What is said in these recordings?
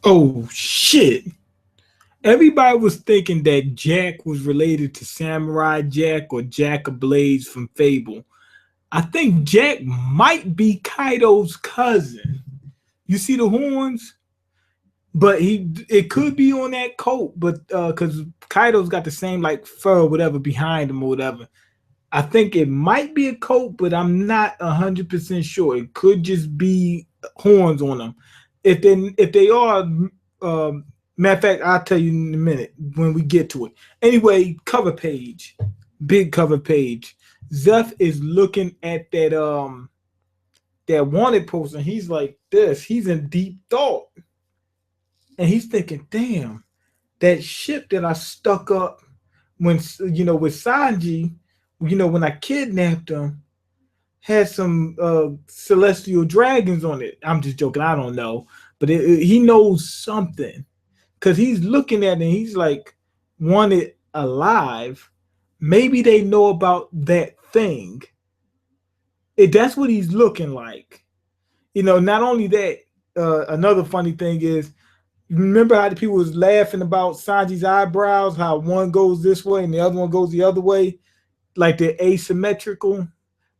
Oh shit. Everybody was thinking that Jack was related to Samurai Jack or Jack Ablaze from Fable. I think Jack might be Kaido's cousin. You see the horns? But it could be on that coat, but because Kaido's got the same like fur or whatever behind him or whatever. I think it might be a coat, but I'm not 100% sure. It could just be horns on them. If they are, um, matter of fact, I'll tell you in a minute when we get to it. Anyway, cover page, big cover page. Zeph is looking at that wanted poster. And he's like this. He's in deep thought, and he's thinking, "Damn, that ship that I stuck up when with Sanji, when I kidnapped him, had some celestial dragons on it." I'm just joking. I don't know, but he knows something because he's looking at it. And he's like, wanted alive. Maybe they know about that thing. That's what he's looking like. Not only that, another funny thing is, remember how the people was laughing about Sanji's eyebrows, how one goes this way and the other one goes the other way, like they're asymmetrical,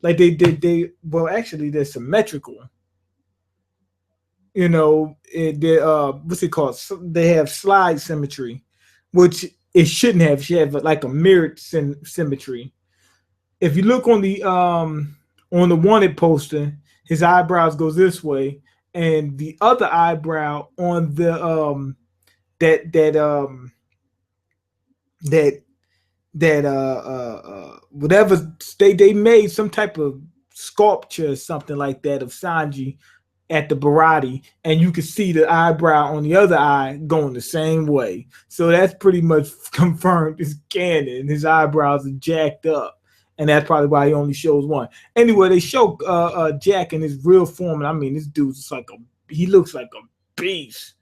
like they well, actually they're symmetrical. They what's it called? They have slide symmetry, which it shouldn't have. It should have like a mirrored symmetry. If you look on the wanted poster, his eyebrows goes this way, and the other eyebrow on the that that that whatever they made some type of sculpture or something like that of Sanji at the Barati, and you can see the eyebrow on the other eye going the same way. So that's pretty much confirmed as canon. His eyebrows are jacked up, and that's probably why he only shows one. Anyway, they show Jack in his real form, and I mean, this dude's like he looks like a beast.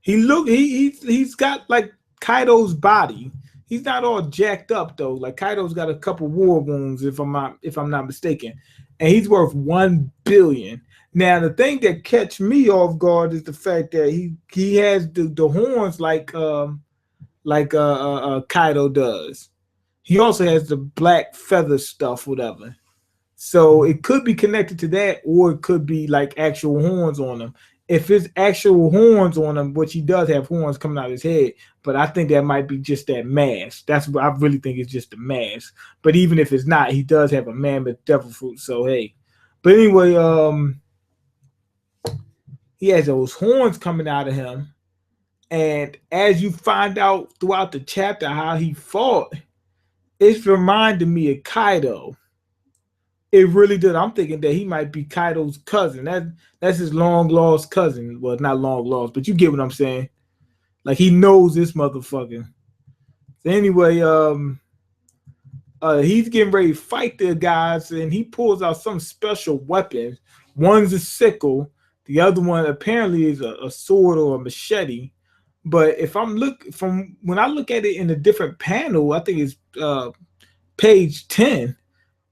He's got like Kaido's body. He's not all jacked up though. Like Kaido's got a couple war wounds, if I'm not mistaken, and he's worth 1 billion. Now the thing that catch me off guard is the fact that he has the horns like Kaido does. He also has the black feather stuff, whatever. So it could be connected to that, or it could be like actual horns on him. If it's actual horns on him, which he does have horns coming out of his head, but I think that might be just that mask. That's what I really think it's just the mask. But even if it's not, he does have a mammoth devil fruit. So hey, but anyway, he has those horns coming out of him, and as you find out throughout the chapter how he fought, it's reminding me of Kaido. It really did. I'm thinking that he might be Kaido's cousin. That's his long lost cousin. Well, not long lost, but you get what I'm saying. Like he knows this motherfucker. So anyway, he's getting ready to fight the guys, and he pulls out some special weapons. One's a sickle, the other one apparently is a sword or a machete. But if I'm look from when I look at it in a different panel, I think it's page 10.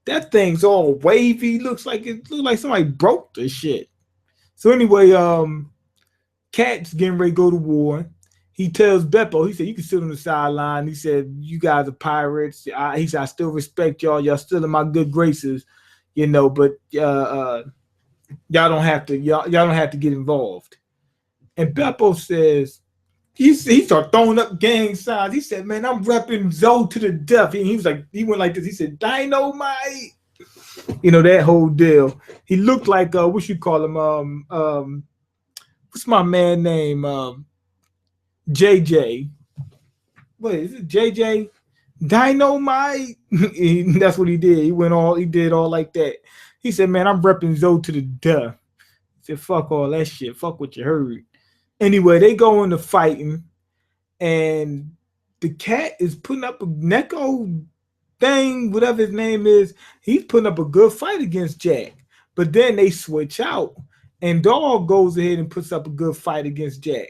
That thing's all wavy. Looks like somebody broke the shit. So anyway, Cat's getting ready to go to war. He tells Beppo, he said, you can sit on the sideline. He said, you guys are pirates. He said, I still respect y'all. Y'all still in my good graces, but y'all don't have to y'all don't have to get involved. And Beppo says, he started throwing up gang signs. He said, man, I'm repping Zoe to the death. He was like, he went like this. He said, Dynamite. That whole deal. He looked like what you call him? What's my man name? JJ. What is it? JJ Dynamite. That's what he did. He did all like that. He said, man, I'm repping Zoe to the death. He said, fuck all that shit. Fuck what you heard. Anyway, they go into fighting, and the cat is putting up a Neko thing, whatever his name is. He's putting up a good fight against Jack. But then they switch out, and Dog goes ahead and puts up a good fight against Jack.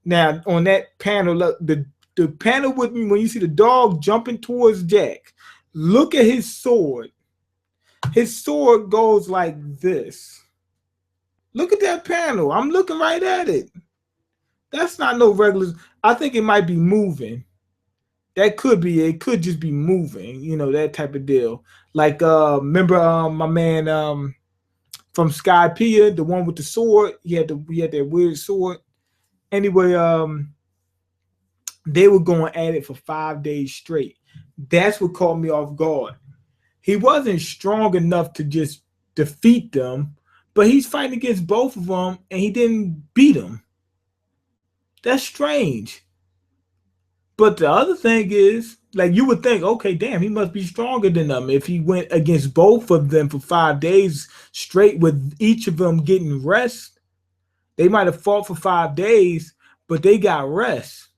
Now, on that panel, the panel with me, when you see the dog jumping towards Jack, look at his sword. His sword goes like this. Look at that panel. I'm looking right at it. That's not no regular. I think it might be moving. That could be. It could just be moving. You know, that type of deal. Like, remember, my man, from Skypiea, the one with the sword. He had that weird sword. Anyway, they were going at it for 5 days straight. That's what caught me off guard. He wasn't strong enough to just defeat them, but he's fighting against both of them and he didn't beat them. That's strange. But the other thing is, like, you would think, okay, damn, he must be stronger than them if he went against both of them for 5 days straight with each of them getting rest. They might have fought for 5 days, but they got rest.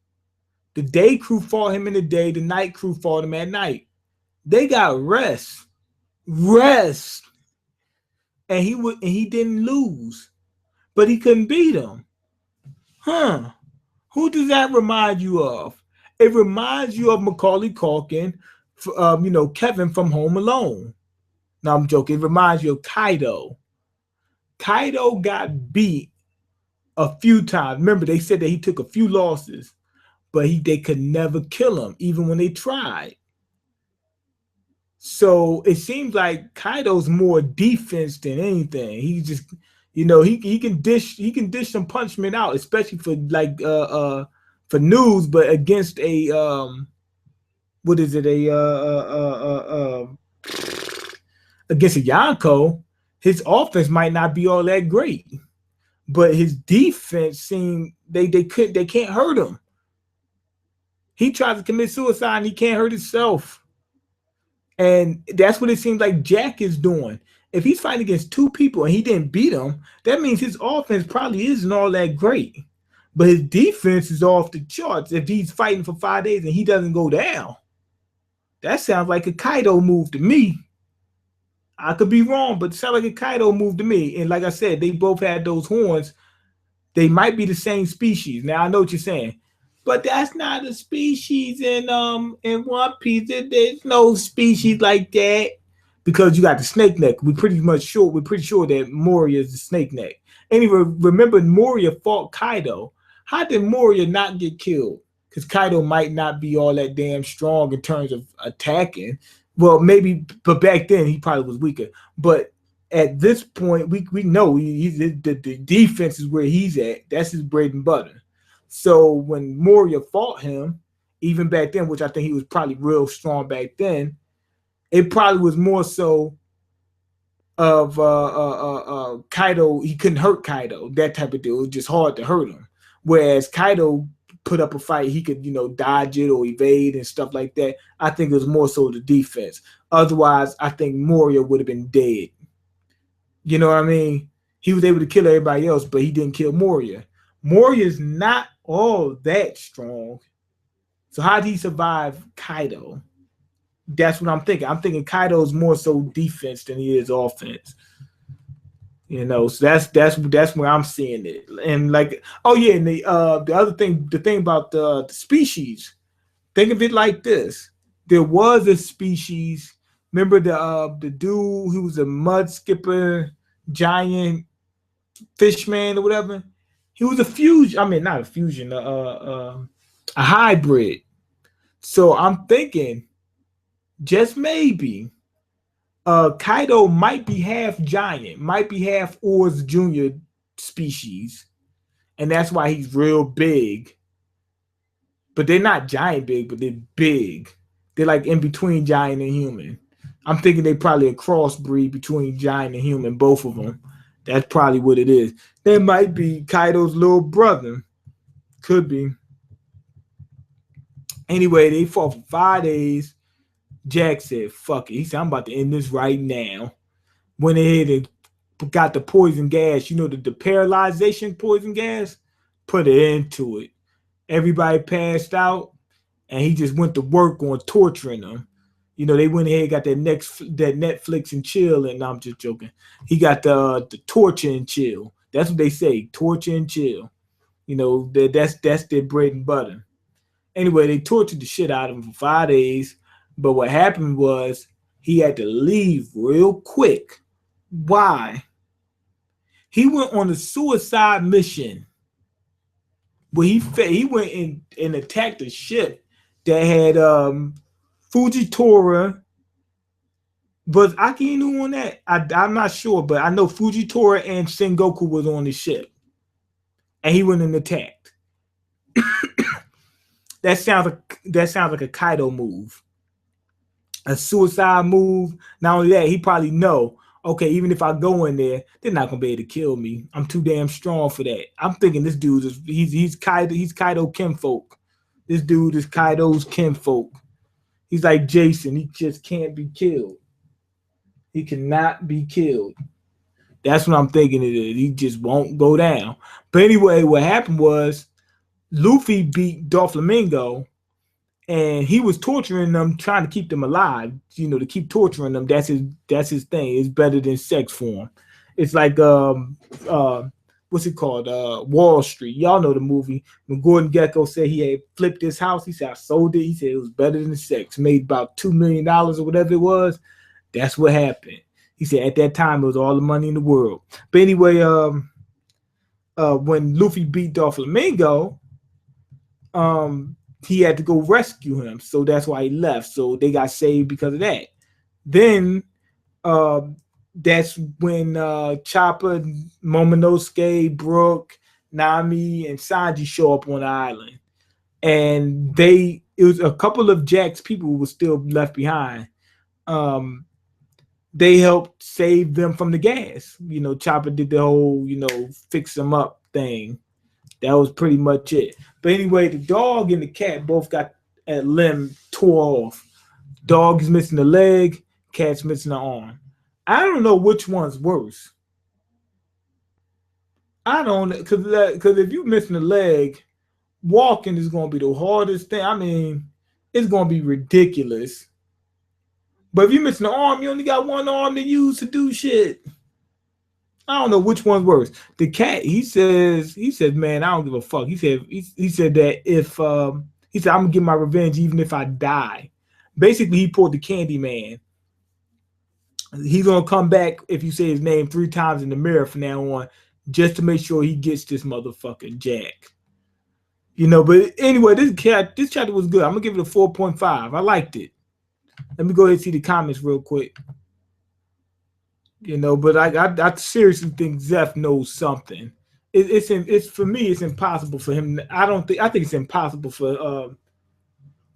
The day crew fought him in the day, the night crew fought him at night. They got rest. Rest. And he didn't lose. But he couldn't beat him. Huh. Who does that remind you of? It reminds you of Macaulay Culkin, Kevin from Home Alone. No, I'm joking. It reminds you of Kaido. Kaido got beat a few times. Remember, they said that he took a few losses, but they could never kill him, even when they tried. So it seems like Kaido's more defense than anything. He just, he can dish some punishment out, especially for for news, but against a what is it, against a Yonko, his offense might not be all that great, but his defense seemed they can't hurt him. He tries to commit suicide and he can't hurt himself. And that's what it seems like Jack is doing. If he's fighting against two people and he didn't beat them, that means his offense probably isn't all that great. But his defense is off the charts if he's fighting for 5 days and he doesn't go down. That sounds like a Kaido move to me. I could be wrong, but it sounds like a Kaido move to me. And like I said, they both had those horns. They might be the same species. Now, I know what you're saying. But that's not a species in One Piece. There's no species like that. Because you got the snake neck. We're pretty sure that Moria is the snake neck. Anyway, remember Moria fought Kaido. How did Moria not get killed? Because Kaido might not be all that damn strong in terms of attacking. Well, maybe, but back then he probably was weaker. But at this point, we know the defense is where he's at. That's his bread and butter. So when Moria fought him, even back then, which I think he was probably real strong back then, it probably was more so of Kaido. He couldn't hurt Kaido, that type of deal. It was just hard to hurt him. Whereas Kaido put up a fight, he could, dodge it or evade and stuff like that. I think it was more so the defense. Otherwise, I think Moria would have been dead. You know what I mean? He was able to kill everybody else, but he didn't kill Moria. Moria's not all that strong. So how did he survive Kaido? That's what I'm thinking. I'm thinking Kaido's more so defense than he is offense. So that's where I'm seeing it. And like, oh yeah, and the other thing, the thing about the species, think of it like this. There was a species. Remember the dude who was a mud skipper, giant fishman or whatever? He was a fusion. I mean, not a fusion, a hybrid. So I'm thinking, just maybe, Kaido might be half giant, might be half Oars Jr. species, and that's why he's real big. But they're not giant big, but they're big. They're like in between giant and human. I'm thinking they probably a crossbreed between giant and human, both of them. That's probably what it is. That might be Kaido's little brother. Could be. Anyway, they fought for 5 days. Jack said, fuck it. He said, I'm about to end this right now. Went ahead and got the poison gas, the paralyzation poison gas, put it into it. Everybody passed out, and he just went to work on torturing them. They went ahead and got that Netflix and chill, and I'm just joking. He got the torture and chill. That's what they say, torture and chill. That's their bread and butter. Anyway, they tortured the shit out of him for 5 days. But what happened was he had to leave real quick. Why? He went on a suicide mission where he went in and attacked a ship that had Fujitora. Was Aki Inu on that? I'm not sure, but I know Fujitora and Sengoku was on the ship, and he went and attacked. That sounds like a Kaido move, a suicide move. Not only that, he probably know, okay, even if I go in there, they're not gonna be able to kill me. I'm too damn strong for that. I'm thinking this dude is he's Kaido kinfolk. This dude is Kaido's kinfolk. He's like Jason. He just can't be killed. He cannot be killed. That's what I'm thinking it is. He just won't go down. But anyway, what happened was Luffy beat Doflamingo, and he was torturing them, trying to keep them alive. You know, to keep torturing them. That's his thing. It's better than sex for him. It's like what's it called? Wall Street. Y'all know the movie. When Gordon Gekko said he had flipped his house, he said I sold it. He said it was better than sex. Made about $2 million or whatever it was. That's what happened. He said at that time it was all the money in the world. But anyway, when Luffy beat Doflamingo, he had to go rescue him. So that's why he left. So they got saved because of that. Then that's when Chopper, Momonosuke, Brook, Nami, and Sanji show up on the island. And it was a couple of Jack's people who were still left behind. They helped save them from the gas. You know, Chopper did the whole, fix them up thing. That was pretty much it. But anyway, the dog and the cat both got a limb tore off. Dog is missing a leg, cat's missing an arm. I don't know which one's worse. I don't know, because if you're missing a leg, walking is going to be the hardest thing. I mean, it's going to be ridiculous. But if you're missing an arm, you only got one arm to use to do shit. I don't know which one's worse. The cat, he says, man, I don't give a fuck. He said that if I'm gonna get my revenge even if I die. Basically, he pulled the Candy Man. He's gonna come back if you say his name 3 times in the mirror from now on, just to make sure he gets this motherfucking Jack. But anyway, this chapter was good. I'm gonna give it a 4.5. I liked it. Let me go ahead and see the comments real quick. But I seriously think Zeph knows something. It's for me. It's impossible for him. I think it's impossible for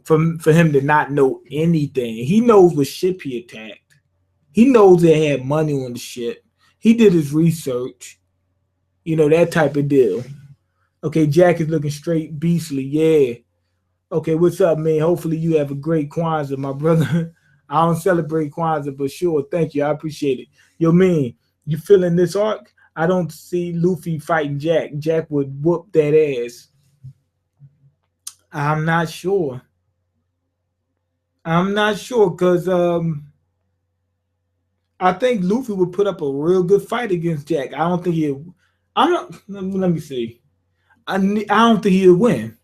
him to not know anything. He knows what ship he attacked. He knows they had money on the ship. He did his research. That type of deal. Okay, Jack is looking straight beastly. Yeah. Okay, what's up, man? Hopefully you have a great Kwanzaa, my brother. I don't celebrate Kwanzaa, but sure, thank you. I appreciate it. Yo, man, you feeling this arc? I don't see Luffy fighting Jack. Jack would whoop that ass. I'm not sure. Because I think Luffy would put up a real good fight against Jack. I don't think he'll. Let me see. I don't think he'll win.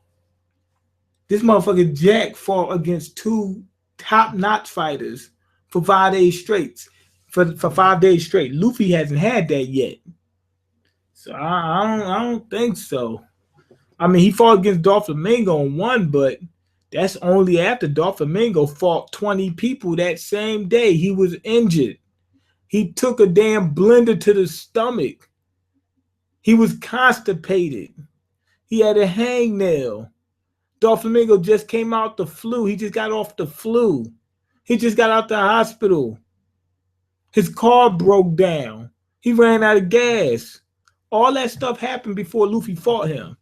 This motherfucker Jack fought against 2 top-notch fighters for 5 days straight. For 5 days straight. Luffy hasn't had that yet. So I don't think so. I mean, he fought against Doflamingo and won, but that's only after Doflamingo fought 20 people that same day. He was injured. He took a damn blender to the stomach. He was constipated. He had a hangnail. Doflamingo just came out the flu. He just got off the flu. He just got out the hospital. His car broke down. He ran out of gas. All that stuff happened before Luffy fought him.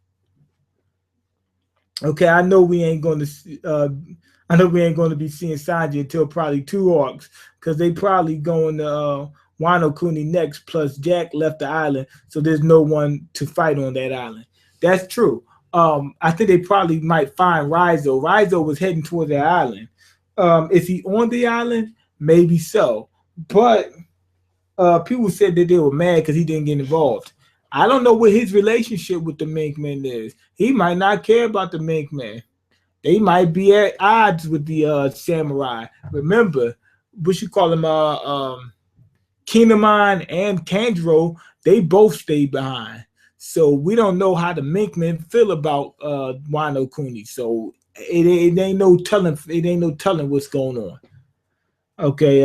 Okay, I know we ain't going to be seeing Sanji until probably 2 arcs, because they probably going to Wano Kuni next. Plus, Jack left the island, so there's no one to fight on that island. That's true. I think they probably might find Raizo. Raizo was heading towards that island. Is he on the island? Maybe so. But people said that they were mad because he didn't get involved. I don't know what his relationship with the Mink Men is. He might not care about the Mink Men. They might be at odds with the samurai. Remember, what you call them, Kinemon and Kanjuro, They both stayed behind. So we don't know how the Minkmen feel about Wano Kuni. So it ain't no telling. It ain't no telling what's going on. Okay.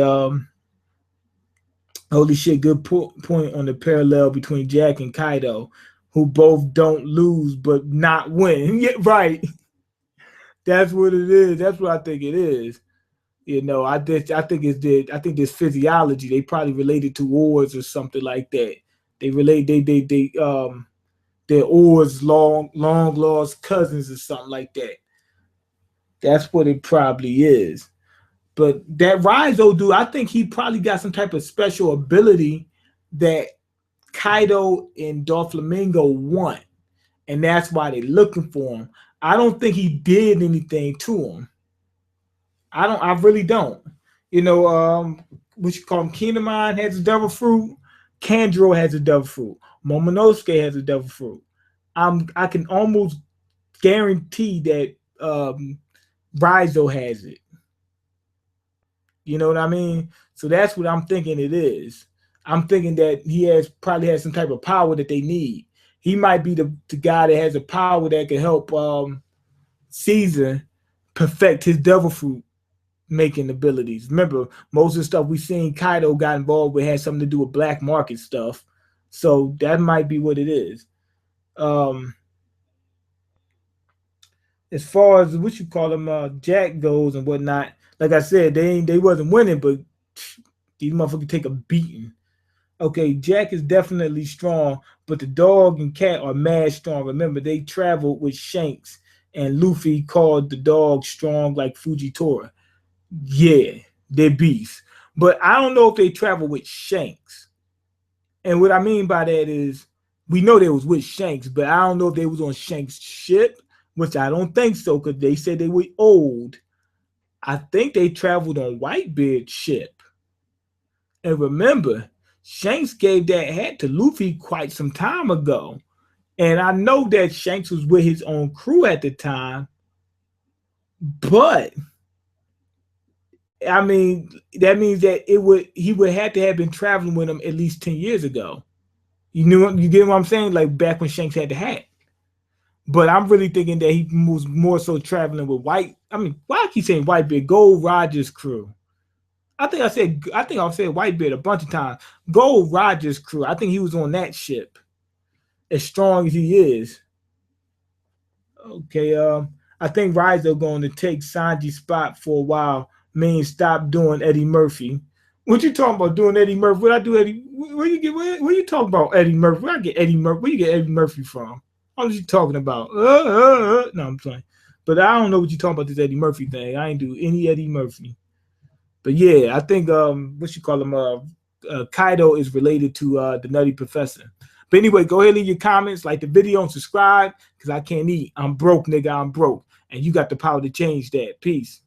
Holy shit. Good point on the parallel between Jack and Kaido, who both don't lose but not win. Yeah, right. That's what it is. That's what I think it is. You know, I think I think this physiology. They probably related to wars or something like that. They relate. Their oars long lost cousins or something like that. That's what it probably is. But that Rizo dude, I think he probably got some type of special ability that Kaido and Doflamingo want, and that's why they're looking for him. I don't think he did anything to him. I really don't. You know, what you call him? Kinemon has a devil fruit. Kanjuro has a devil fruit. Momonosuke has a devil fruit. I can almost guarantee that Rizo has it. You know what I mean? So that's what I'm thinking it is. I'm thinking that he probably has some type of power that they need. He might be the guy that has a power that can help Caesar perfect his devil fruit making abilities. Remember, most of the stuff we seen Kaido got involved with had something to do with black market stuff. So that might be what it is. As far as what you call them, Jack goes and whatnot, like I said, they wasn't winning, but these motherfuckers take a beating. Okay, Jack is definitely strong, but the dog and cat are mad strong. Remember, they traveled with Shanks, and Luffy called the dog strong like Fujitora. Yeah, they're beasts. But I don't know if they travel with Shanks. And what I mean by that is, we know they was with Shanks, but I don't know if they was on Shanks' ship, which I don't think so, because they said they were old. I think they traveled on Whitebeard's ship. And remember, Shanks gave that hat to Luffy quite some time ago. And I know that Shanks was with his own crew at the time. But I mean, that means that he would have to have been traveling with him at least 10 years ago. You get what I'm saying? Like back when Shanks had the hat. But I'm really thinking that he was more so traveling with why I keep saying Whitebeard, Gold Roger's crew. I think I've said Whitebeard a bunch of times. Gold Roger's crew. I think he was on that ship. As strong as he is. Okay, I think Rizo going to take Sanji's spot for a while. Means stop doing Eddie Murphy. What you talking about doing Eddie Murphy? What I do Eddie? Where you talking about Eddie Murphy? Where I get Eddie Murphy? Where you get Eddie Murphy from? What are you talking about? No, I'm playing. But I don't know what you talking about this Eddie Murphy thing. I ain't do any Eddie Murphy. But yeah, I think what you call him, Kaido is related to the Nutty Professor. But anyway, go ahead and leave your comments, like the video, and subscribe because I can't eat. I'm broke, nigga. I'm broke. And you got the power to change that. Peace.